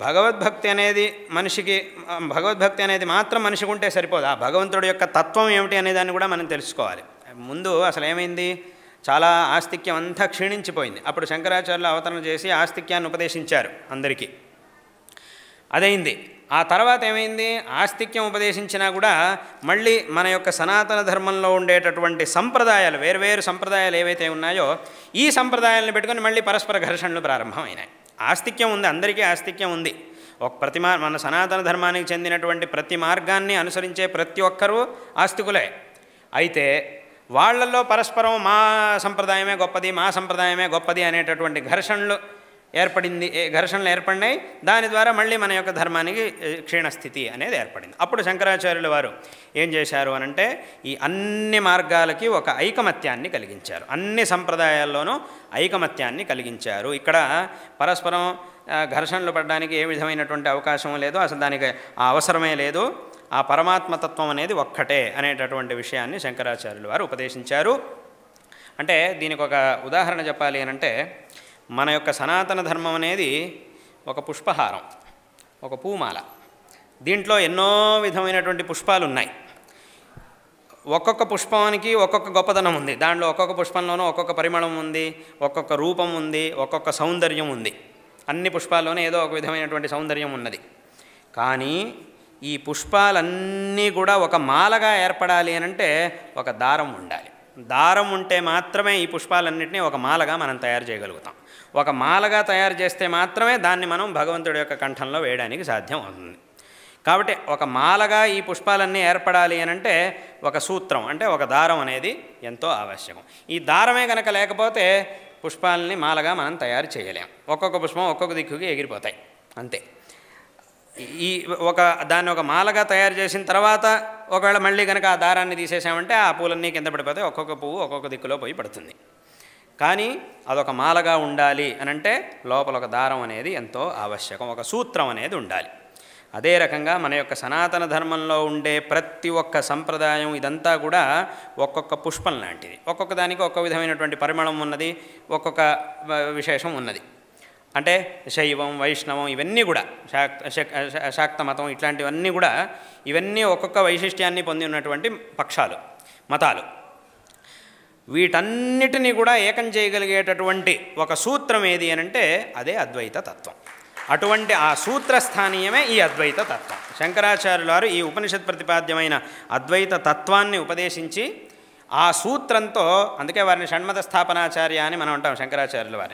భగవద్భక్తి అనేది మనిషికి భగవద్భక్తి అనేది మాత్రం మనిషికి ఉంటే సరిపోదు. ఆ భగవంతుడి యొక్క తత్వం ఏమిటి అనేదాన్ని కూడా మనం తెలుసుకోవాలి. ముందు అసలు ఏమైంది, చాలా ఆస్తిక్యం అంతా క్షీణించిపోయింది. అప్పుడు శంకరాచార్యులు అవతరణ చేసి ఆస్తిక్యాన్ని ఉపదేశించారు అందరికీ, అదైంది. ఆ తర్వాత ఏమైంది, ఆస్తిక్యం ఉపదేశించినా కూడా మళ్ళీ మన యొక్క సనాతన ధర్మంలో ఉండేటటువంటి సంప్రదాయాలు, వేరువేరు సంప్రదాయాలు ఏవైతే ఉన్నాయో ఈ సంప్రదాయాలను పెట్టుకొని మళ్ళీ పరస్పర ఘర్షణలు ప్రారంభమైనాయి. ఆస్తిక్యం ఉంది, అందరికీ ఆస్తిక్యం ఉంది. మన సనాతన ధర్మానికి చెందినటువంటి ప్రతి మార్గాన్ని అనుసరించే ప్రతి ఒక్కరూ ఆస్తికులే. అయితే వాళ్ళల్లో పరస్పరం మా సంప్రదాయమే గొప్పది, మా సంప్రదాయమే గొప్పది అనేటటువంటి ఘర్షణలు ఏర్పడినాయి. దాని ద్వారా మళ్ళీ మన యొక్క ధర్మానికి క్షీణస్థితి అనేది ఏర్పడింది. అప్పుడు శంకరాచార్యుల వారు ఏం చేశారు అనంటే, ఈ అన్ని మార్గాలకి ఒక ఐకమత్యాన్ని కలిగించారు, అన్ని సంప్రదాయాల్లోనూ ఐకమత్యాన్ని కలిగించారు. ఇక్కడ పరస్పరం ఘర్షణలు పడడానికి ఏ విధమైనటువంటి అవకాశం లేదు, అసలు దానికి ఆ అవసరమే లేదు. ఆ పరమాత్మతత్వం అనేది ఒక్కటే అనేటటువంటి విషయాన్ని శంకరాచార్యుల వారు ఉపదేశించారు. అంటే దీనికి ఒక ఉదాహరణ చెప్పాలి అనంటే, మన యొక్క సనాతన ధర్మం అనేది ఒక పుష్పహారం, ఒక పూమాల. దీంట్లో ఎన్నో విధమైనటువంటి పుష్పాలు ఉన్నాయి. ఒక్కొక్క పుష్పానికి ఒక్కొక్క గొప్పదనం ఉంది. దాంట్లో ఒక్కొక్క పుష్పంలోనూ ఒక్కొక్క పరిమళం ఉంది, ఒక్కొక్క రూపం ఉంది, ఒక్కొక్క సౌందర్యం ఉంది. అన్ని పుష్పాల్లోనే ఏదో ఒక విధమైనటువంటి సౌందర్యం ఉన్నది. కానీ ఈ పుష్పాలన్నీ కూడా ఒక మాలగా ఏర్పడాలి అనంటే ఒక దారం ఉండాలి. దారం ఉంటే మాత్రమే ఈ పుష్పాలన్నింటినీ ఒక మాలగా మనం తయారు చేయగలుగుతాం. ఒక మాలగా తయారు చేస్తే మాత్రమే దాన్ని మనం భగవంతుడి యొక్క కంఠంలో వేయడానికి సాధ్యం అవుతుంది. కాబట్టి ఒక మాలగా ఈ పుష్పాలన్నీ ఏర్పడాలి అనంటే ఒక సూత్రం, అంటే ఒక దారం అనేది ఎంతో ఆవశ్యకం. ఈ దారమే కనుక లేకపోతే పుష్పాలని మాలగా మనం తయారు చేయలేం. ఒక్కొక్క పుష్పం ఒక్కొక్క దిక్కుకి ఎగిరిపోతాయి అంతే. దాన్ని ఒక మాలగా తయారు చేసిన తర్వాత ఒకవేళ మళ్ళీ కనుక ఆ దారాన్ని తీసేసామంటే ఆ పూలన్నీ కింద పడిపోతాయి, ఒక్కొక్క పువ్వు ఒక్కొక్క దిక్కులో పోయి పడుతుంది. కానీ అదొక మాలగా ఉండాలి అనంటే లోపల ఒక దారం అనేది ఎంతో ఆవశ్యకం, ఒక సూత్రం అనేది ఉండాలి. అదే రకంగా మన యొక్క సనాతన ధర్మంలో ఉండే ప్రతి ఒక్క సంప్రదాయం ఇదంతా కూడా ఒక్కొక్క పుష్పం లాంటిది. ఒక్కొక్క దానికి ఒక్కొక్క విధమైనటువంటి పరిమళం ఉన్నది, ఒక్కొక్క విశేషం ఉన్నది. అంటే శైవం, వైష్ణవం ఇవన్నీ కూడా, శాక్త మతం ఇట్లాంటివన్నీ కూడా, ఇవన్నీ ఒక్కొక్క వైశిష్ట్యాన్ని పొంది ఉన్నటువంటి పక్షాలు, మతాలు. వీటన్నిటినీ కూడా ఏకం చేయగలిగేటటువంటి ఒక సూత్రం ఏది అనంటే అదే అద్వైత తత్వం. అటువంటి ఆ సూత్రస్థానీయమే ఈ అద్వైత తత్వం. శంకరాచార్యుల వారు ఈ ఉపనిషత్ ప్రతిపాద్యమైన అద్వైత తత్వాన్ని ఉపదేశించి ఆ సూత్రంతో, అందుకే వారిని షణ్మత స్థాపనాచార్య అని మనం అంటాం శంకరాచార్యుల వారిని.